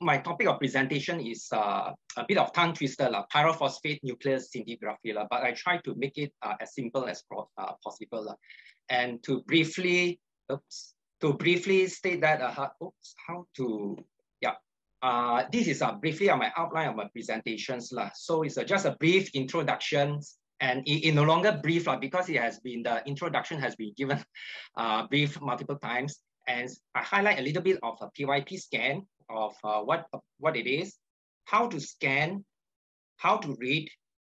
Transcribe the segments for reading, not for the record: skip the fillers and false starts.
my topic of presentation is a bit of tongue twister, pyrophosphate nuclear scintigraphy, but I try to make it as simple as possible. And to briefly state that, this is briefly on my outline of my presentations. So it's just a brief introduction, and it no longer brief because the introduction has been given brief multiple times. And I highlight a little bit of a PYP scan of what it is, how to scan, how to read,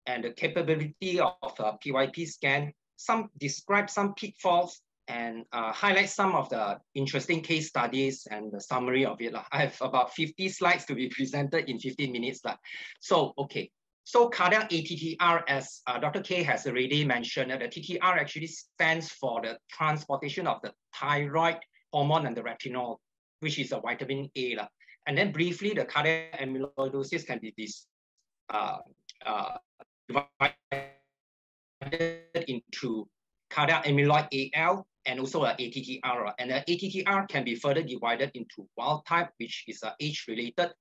and the capability of a PYP scan, describe some pitfalls, and highlight some of the interesting case studies and the summary of it. I have about 50 slides to be presented in 15 minutes. So cardiac ATTR, as Dr. K has already mentioned, the TTR actually stands for the transportation of the thyroid hormone and the retinol, which is a vitamin A. And then briefly, the cardiac amyloidosis can be divided into cardiac amyloid AL and also an ATTR. And the ATTR can be further divided into wild type, which is age-related,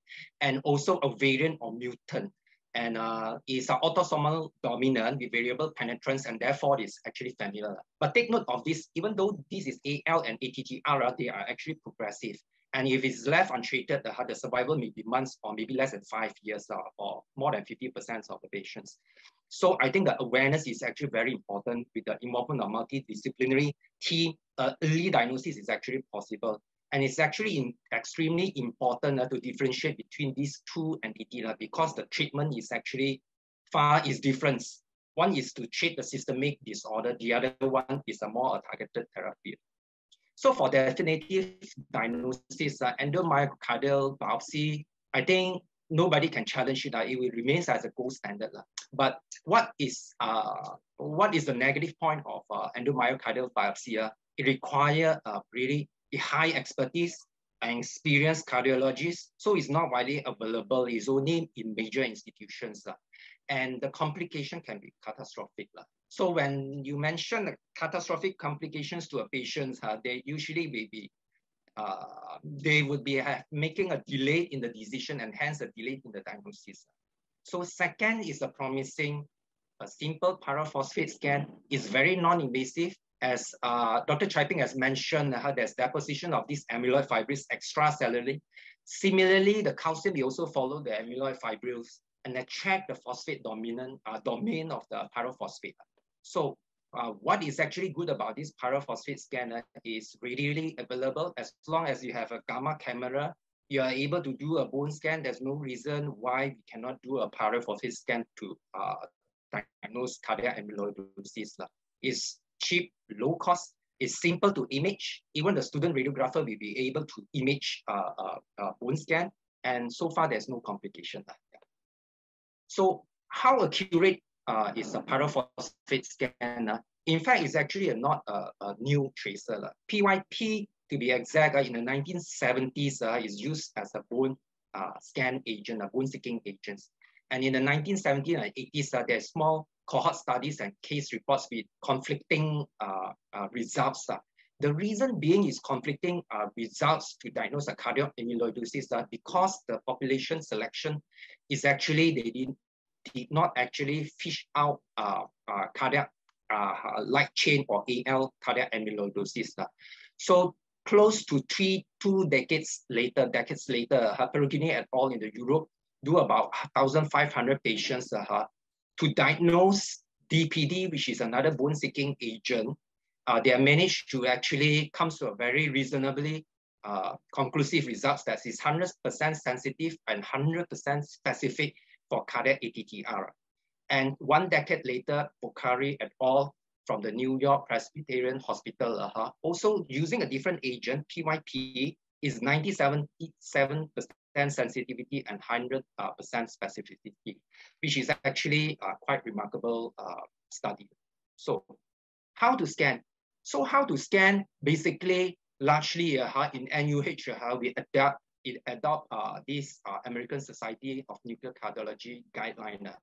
and also a variant or mutant. And is an autosomal dominant with variable penetrance, and therefore is actually familiar. But take note of this, even though this is AL and ATTR, they are actually progressive. And if it's left untreated, the survival may be months or maybe less than 5 years, or more than 50% of the patients. So I think the awareness is actually very important with the involvement of multidisciplinary team. Early diagnosis is actually possible. And it's actually extremely important to differentiate between these two entities because the treatment is actually different. One is to treat the systemic disorder, the other one is a more targeted therapy. So for definitive diagnosis, endomyocardial biopsy, I think nobody can challenge it. It will remain as a gold standard. But what is the negative point of endomyocardial biopsy? It requires really high expertise and experienced cardiologists. So it's not widely available. It's only in major institutions. And the complication can be catastrophic. So when you mention the catastrophic complications to a patient, they usually will be they would be making a delay in the decision and hence a delay in the diagnosis. So second is a promising, simple pyrophosphate scan. Is very non-invasive. As Dr. Chai-Ping has mentioned, there's deposition of these amyloid fibrils extracellularly. Similarly, the calcium will also follow the amyloid fibrils and attract the phosphate domain of the pyrophosphate. So what is actually good about this pyrophosphate scanner is readily available. As long as you have a gamma camera, you are able to do a bone scan. There's no reason why we cannot do a pyrophosphate scan to diagnose cardiac amyloidosis. It's cheap, low cost, it's simple to image. Even the student radiographer will be able to image a bone scan. And so far, there's no complication. So how accurate is a pyrophosphate scan? In fact, it's actually not a new tracer. PYP, to be exact, in the 1970s, is used as a bone scan agent, a bone-seeking agent. And in the 1970s and 80s, there's small cohort studies and case reports with conflicting results. The reason being is conflicting results to diagnose a cardiac amyloidosis because the population selection is actually, they did not actually fish out cardiac light chain or AL cardiac amyloidosis. So close to 2 decades later, Perugini et al. In the Europe do about 1,500 patients to diagnose DPD, which is another bone-seeking agent. They have managed to actually come to a very reasonably conclusive results that is 100% sensitive and 100% specific for cardiac ATTR. And 1 decade later, Bokhari et al. From the New York Presbyterian Hospital, also using a different agent, PYP, is 97% sensitivity and 100% specificity, which is actually quite remarkable study. So how to scan? So how to scan, basically, largely in NUH, we adopt this American Society of Nuclear Cardiology guideline.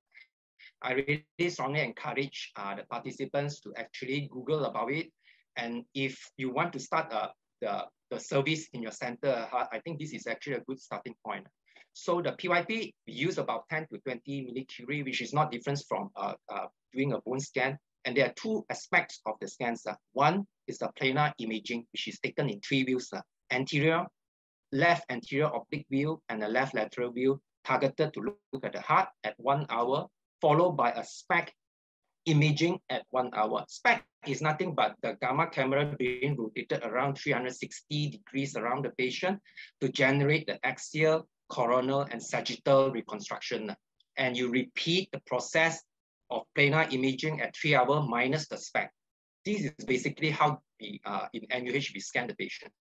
I really strongly encourage the participants to actually Google about it. And if you want to start a the service in your center, I think this is actually a good starting point. So the PYP, we use about 10 to 20 millicurie, which is not different from doing a bone scan. And there are two aspects of the scans. One is the planar imaging, which is taken in three views: anterior, left anterior oblique view, and a left lateral view, targeted to look at the heart at 1 hour, followed by a Spec imaging at 1 hour. Spec is nothing but the gamma camera being rotated around 360 degrees around the patient to generate the axial, coronal, and sagittal reconstruction. And you repeat the process of planar imaging at 3 hours minus the Spec. This is basically how we, in NUH, we scan the patient.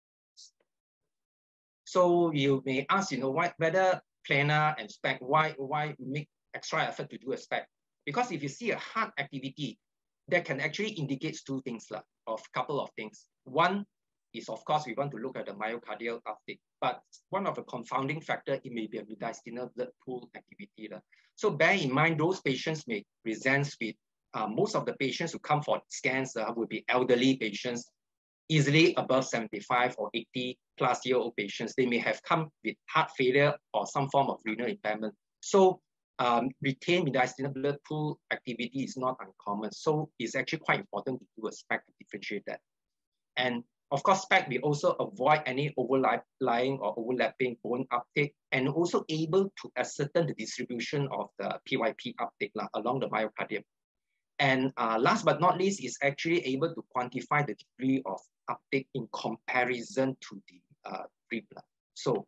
So you may ask, whether planar and Spec, why make extra effort to do a Spec? Because if you see a heart activity, that can actually indicate two things, of a couple of things. One is, of course, we want to look at the myocardial uptake, but one of the confounding factor, it may be a mediastinal blood pool activity. So bear in mind, those patients may present with, most of the patients who come for scans will be elderly patients, easily above 75 or 80 plus year old patients. They may have come with heart failure or some form of renal impairment. So retained mediastinal blood pool activity is not uncommon. So it's actually quite important to do a Spec to differentiate that. And of course, Spec, we also avoid any overlying or overlapping bone uptake, and also able to ascertain the distribution of the PYP uptake along the myocardium. And last but not least, is actually able to quantify the degree of uptake in comparison to the free blood. So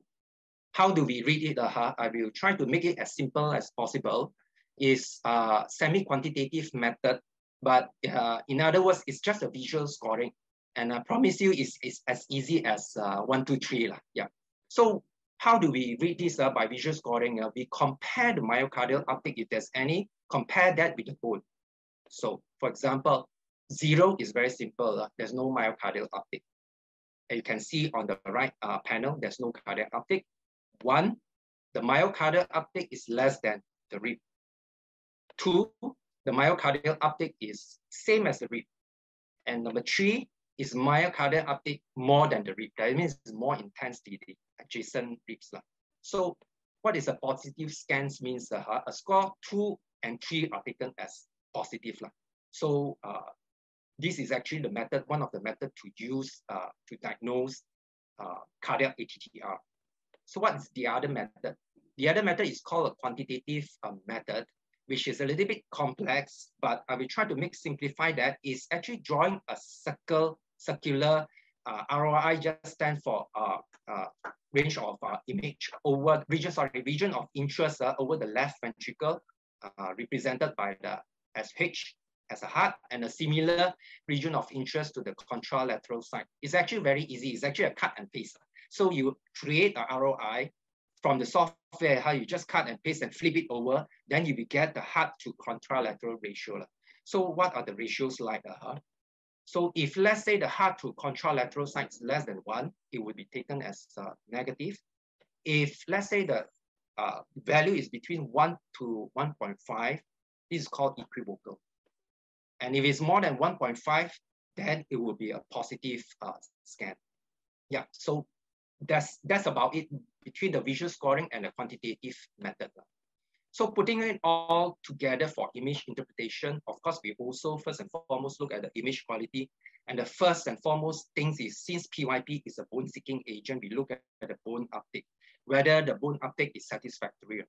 how do we read it? I will try to make it as simple as possible. It's a semi-quantitative method, but in other words, it's just a visual scoring. And I promise you, it's as easy as 1, 2, 3. Yeah. So how do we read this by visual scoring? We compare the myocardial uptake, if there's any, compare that with the bone. So for example, 0 is very simple. There's no myocardial uptake. And you can see on the right panel, there's no cardiac uptake. 1, the myocardial uptake is less than the rib. 2, the myocardial uptake is same as the rib. And number 3 is myocardial uptake more than the rib. That means it's more intense to the adjacent ribs. So what is a positive scans means a score 2 and 3 are taken as positive. So this is actually the method, one of the methods to use to diagnose cardiac ATTR. So what's the other method? The other method is called a quantitative method, which is a little bit complex, but I will try to simplify that. Is actually drawing a circular ROI just stands for range of image over region of interest over the left ventricle, represented by the SH as a heart, and a similar region of interest to the contralateral side. It's actually very easy. It's actually a cut and paste. So you create a ROI from the software, how you just cut and paste and flip it over, then you will get the heart to contralateral ratio. So what are the ratios like? So if let's say the heart to contralateral side is less than 1, it would be taken as negative. If let's say the value is between 1 to 1.5, this is called equivocal. And if it's more than 1.5, then it will be a positive scan. Yeah, so that's about it between the visual scoring and the quantitative method. So putting it all together for image interpretation, of course, we also first and foremost look at the image quality. And the first and foremost things is, since PYP is a bone-seeking agent, we look at the bone uptake, whether the bone uptake is satisfactory.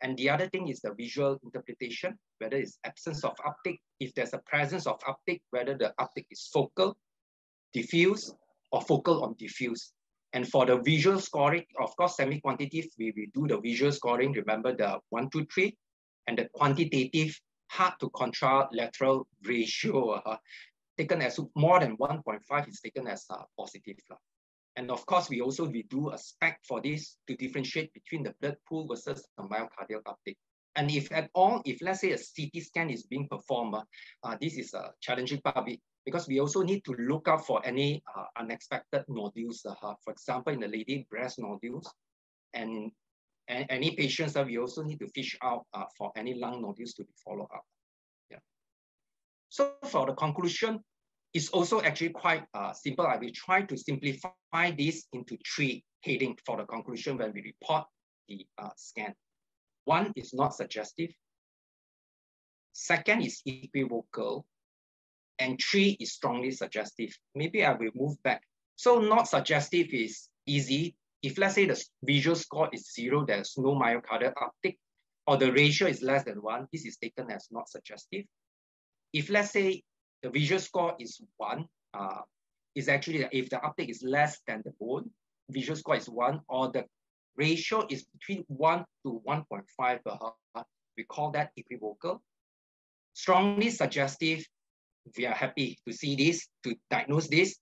And the other thing is the visual interpretation, whether it's absence of uptake, if there's a presence of uptake, whether the uptake is focal, diffuse, or focal on diffuse. And for the visual scoring, of course, semi-quantitative, we will do the visual scoring. Remember the 1, 2, 3, and the quantitative heart to contralateral ratio taken as more than 1.5 is taken as positive. And of course, we do a Spec for this to differentiate between the blood pool versus the myocardial uptake. And if at all, if let's say a CT scan is being performed, this is a challenging part because we also need to look out for any unexpected nodules. For example, in the lady, breast nodules, and any patients that we also need to fish out for any lung nodules to be followed up. Yeah. So for the conclusion, It's also actually quite simple. I will try to simplify this into 3 headings for the conclusion when we report the scan. 1 is not suggestive. 2nd is equivocal. And 3 is strongly suggestive. Maybe I will move back. So not suggestive is easy. If let's say the visual score is 0, there's no myocardial uptake, or the ratio is less than 1, this is taken as not suggestive. If let's say the visual score is 1, is actually if the uptake is less than the bone, visual score is 1, or the ratio is between 1 to 1.5, we call that equivocal. Strongly suggestive, we are happy to see this, to diagnose this.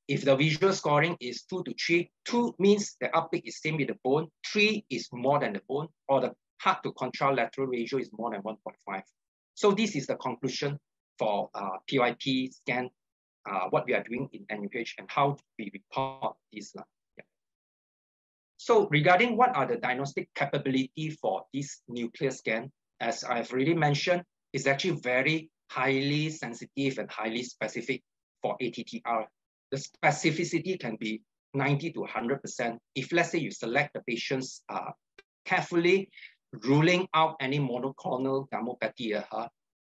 If the visual scoring is 2 to 3, 2 means the uptake is same with the bone, 3 is more than the bone, or the heart to contralateral ratio is more than 1.5. So this is the conclusion for PYP scan, what we are doing in NUH and how we report this. Yeah. So regarding what are the diagnostic capability for this nuclear scan, as I've already mentioned, is actually very highly sensitive and highly specific for ATTR. The specificity can be 90 to 100%. If let's say you select the patients carefully, ruling out any monoclonal gammopathy,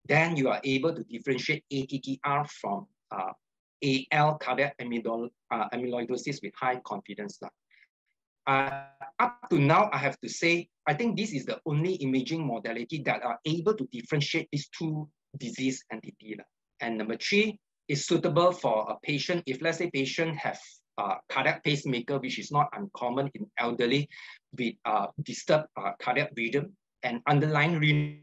then you are able to differentiate ATTR from AL, cardiac amyloidosis with high confidence. Up to now, I have to say, I think this is the only imaging modality that are able to differentiate these 2 disease entity. And number 3 is suitable for a patient. If let's say patient have cardiac pacemaker, which is not uncommon in elderly with disturbed cardiac rhythm and underlying renal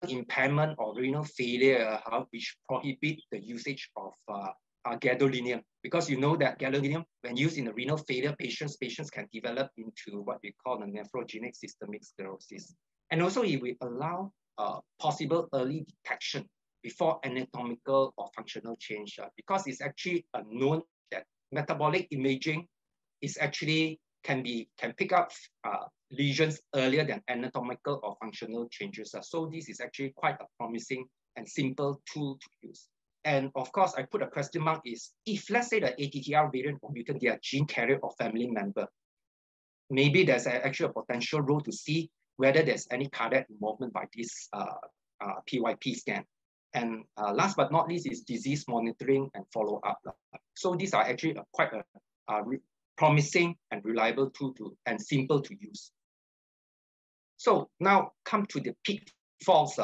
impairment or renal failure, which prohibit the usage of gadolinium. Because you know that gadolinium, when used in the renal failure patients can develop into what we call the nephrogenic systemic sclerosis. And also it will allow possible early detection before anatomical or functional change, because it's actually known that metabolic imaging is actually can pick up lesions earlier than anatomical or functional changes. So this is actually quite a promising and simple tool to use. And of course, I put a question mark is, if let's say the ATTR variant or mutant, they are gene carrier or family member, maybe there's actually a potential role to see whether there's any cardiac involvement by this PYP scan. And last but not least is disease monitoring and follow-up. So these are actually quite a promising and reliable tool and simple to use. So now come to the pitfalls.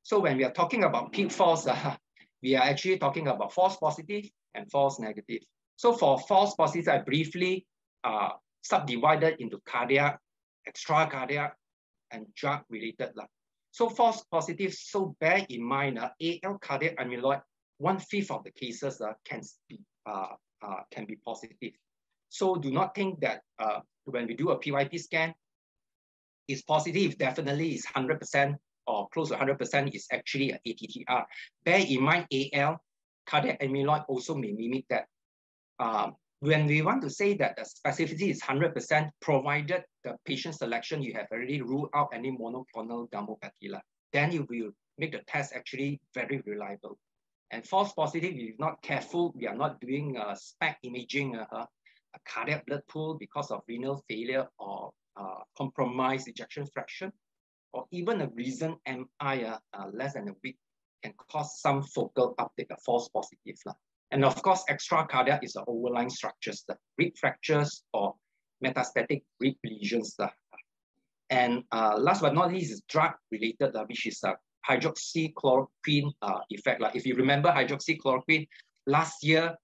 So when we are talking about pitfalls, we are actually talking about false positive and false negative. So for false positive, I briefly subdivided into cardiac, extracardiac, and drug-related. So false positive, so bear in mind, AL cardiac amyloid, 1/5 of the cases can be positive. So do not think that when we do a PYP scan, it's positive, definitely is 100% or close to 100% is actually an ATTR. Bear in mind, AL, cardiac amyloid also may mimic that. When we want to say that the specificity is 100%, provided the patient selection, you have already ruled out any monoclonal gammopathy, then you will make the test actually very reliable. And false positive, if you're not careful, we are not doing Spec imaging, a cardiac blood pool because of renal failure or compromised ejection fraction, or even a recent MI less than a week can cause some focal uptake, a false positive. And of course, extracardiac is the overlying structures, the rib fractures or metastatic rib lesions. And last but not least is drug-related, which is hydroxychloroquine effect. If you remember hydroxychloroquine, last year,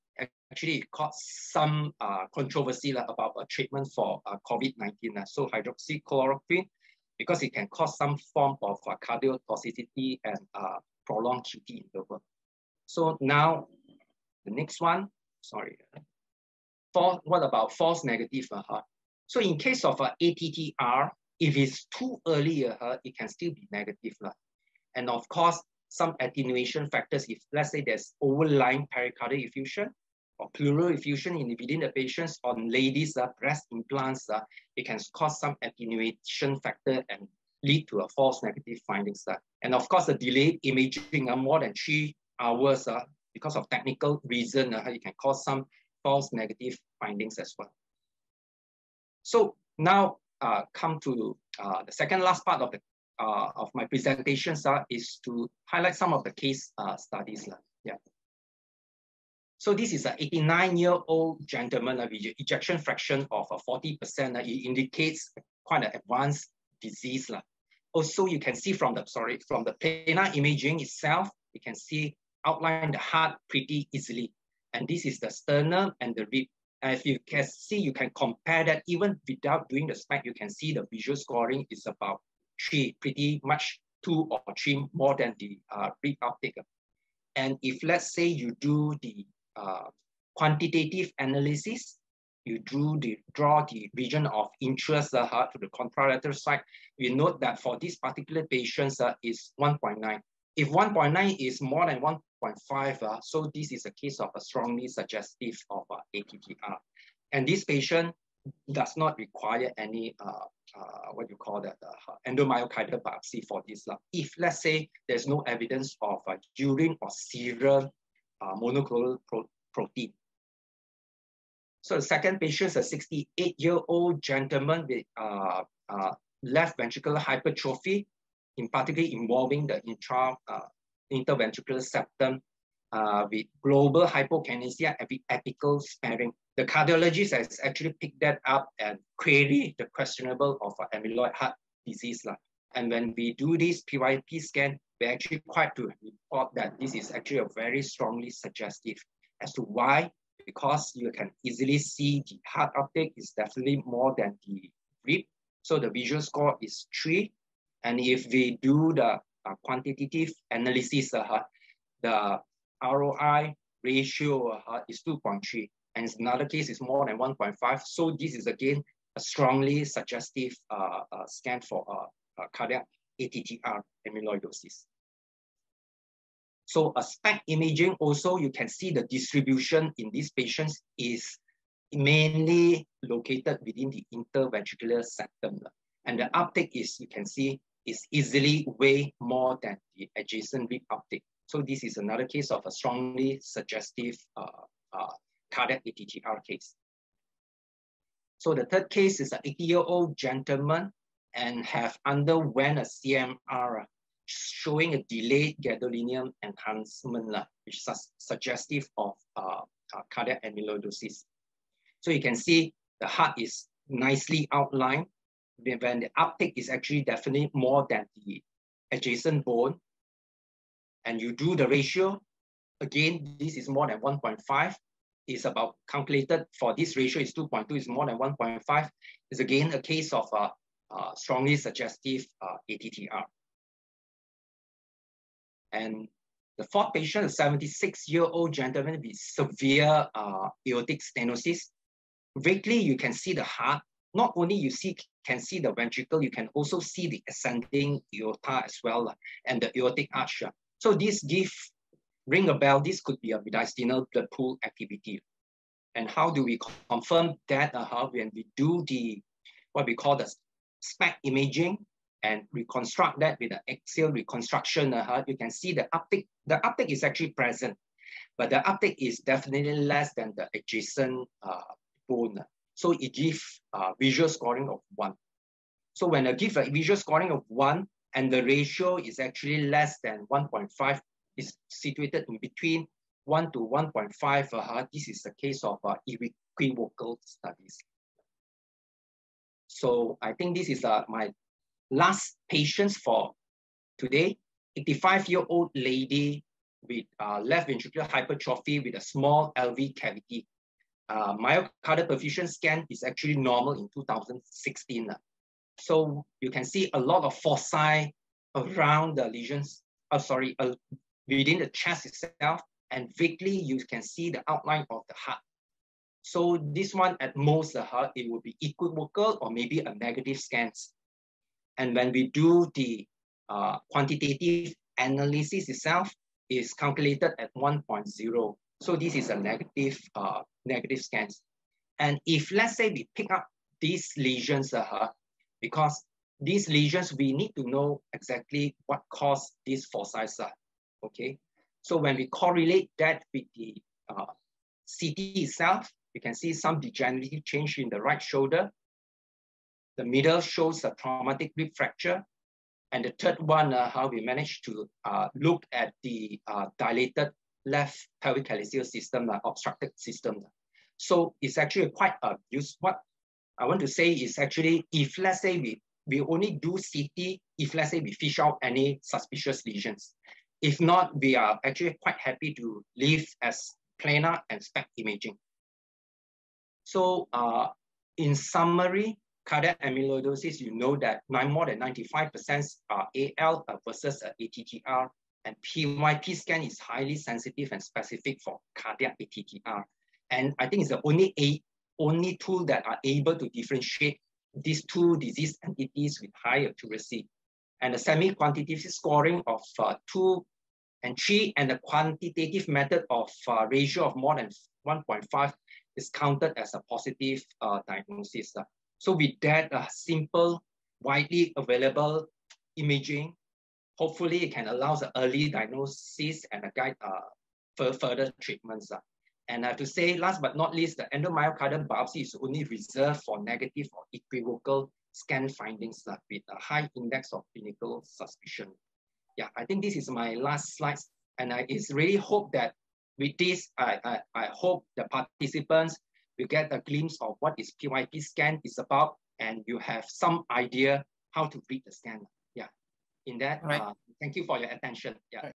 actually it caused some controversy about a treatment for COVID-19. So hydroxychloroquine, because it can cause some form of cardiotoxicity and prolonged QT interval. So now, the next one, sorry. What about false negative? So in case of ATTR, if it's too early, it can still be negative. And of course, some attenuation factors, if let's say there's overlying pericardial effusion or pleural effusion within the patients, on ladies, breast implants, it can cause some attenuation factor and lead to a false negative findings. And of course, the delayed imaging more than 3 hours because of technical reason, it can cause some false negative findings as well. So now come to the second last part of my presentations is to highlight some of the case studies. Yeah. So this is an 89-year-old gentleman with ejection fraction of 40%. It indicates quite an advanced disease. Also, you can see from the planar imaging itself, you can see outline the heart pretty easily. And this is the sternum and the rib. And if you can see, you can compare that even without doing the spec, you can see the visual scoring is about 3, pretty much 2 or 3 more than the rib uptake. And if let's say you do the quantitative analysis, you draw the region of interest to the contralateral side, we note that for this particular patient is 1.9. If 1.9 is more than 1.5, so this is a case of a strongly suggestive of ATTR. And this patient does not require any what you call that endomyocardial biopsy for this. If let's say there's no evidence of urine or serum monoclonal protein. So the second patient is a 68-year-old gentleman with left ventricular hypertrophy, in particular involving the interventricular septum with global hypokinesia and with apical sparing. The cardiologist has actually picked that up and queried the questionable of amyloid heart disease. And when we do this PYP scan, we actually quite to report that this is actually a very strongly suggestive. As to why? Because you can easily see the heart uptake is definitely more than the rib. So the visual score is 3. And if we do the quantitative analysis, the ROI ratio is 2.3. And in another case is more than 1.5. So this is again a strongly suggestive scan for cardiac ATTR amyloidosis. So a SPEC imaging also, you can see the distribution in these patients is mainly located within the interventricular septum. And the uptake is, you can see, is easily way more than the adjacent rib uptake. So this is another case of a strongly suggestive cardiac ATTR case. So the third case is an 80-year-old gentleman and have underwent a CMR showing a delayed gadolinium enhancement, which is suggestive of cardiac amyloidosis. So you can see the heart is nicely outlined when the uptake is actually definitely more than the adjacent bone. And you do the ratio, again, this is more than 1.5. Is about calculated for this ratio is 2.2, is more than 1.5. Is again a case of strongly suggestive ATTR. And the fourth patient, a 76-year-old gentleman with severe aortic stenosis. Vaguely, you can see the heart. Not only you can see the ventricle, you can also see the ascending aorta as well, and the aortic arch. So this ring a bell. This could be a mediastinal blood pool activity. And how do we confirm that? When we do what we call the SPEC imaging and reconstruct that with the axial reconstruction, you can see the uptake. The uptake is actually present, but the uptake is definitely less than the adjacent bone. So it gives visual scoring of 1. So when I give a visual scoring of 1 and the ratio is actually less than 1.5, is situated in between 1 to 1.5, this is a case of equivocal studies. So I think this is my last patients for today. 85-year-old lady with left ventricular hypertrophy with a small LV cavity. Myocardial perfusion scan is actually normal in 2016. So you can see a lot of foci around the lesions, within the chest itself, and vaguely you can see the outline of the heart. So this one at most, it would be equivocal or maybe a negative scans. And when we do the quantitative analysis itself, is calculated at 1.0. So this is a negative scans. And if let's say we pick up these lesions, because these lesions, we need to know exactly what caused these foci, okay? So when we correlate that with the CT itself, you can see some degenerative change in the right shoulder. The middle shows a traumatic rib fracture. And the third one, how we managed to look at the dilated left pelvic calyceal system, obstructed system. So it's actually quite useful. What I want to say is actually, if let's say we only do CT, if let's say we fish out any suspicious lesions. If not, we are actually quite happy to leave as planar and Spec imaging. So in summary, cardiac amyloidosis, you know that more than 95% are AL versus ATTR, and PYP scan is highly sensitive and specific for cardiac ATTR. And I think it's the only tool that are able to differentiate these two disease entities with high accuracy. And the semi-quantitative scoring of 2 and 3 and the quantitative method of ratio of more than 1.5 is counted as a positive diagnosis. So with that simple, widely available imaging, hopefully it can allow the early diagnosis and guide further treatments. And I have to say, last but not least, the endomyocardial biopsy is only reserved for negative or equivocal scan findings with a high index of clinical suspicion. Yeah, I think this is my last slide. And I really hope that with this, I hope the participants will get a glimpse of what is PYP scan is about, and you have some idea how to read the scan. Yeah, in that, thank you for your attention. Yeah.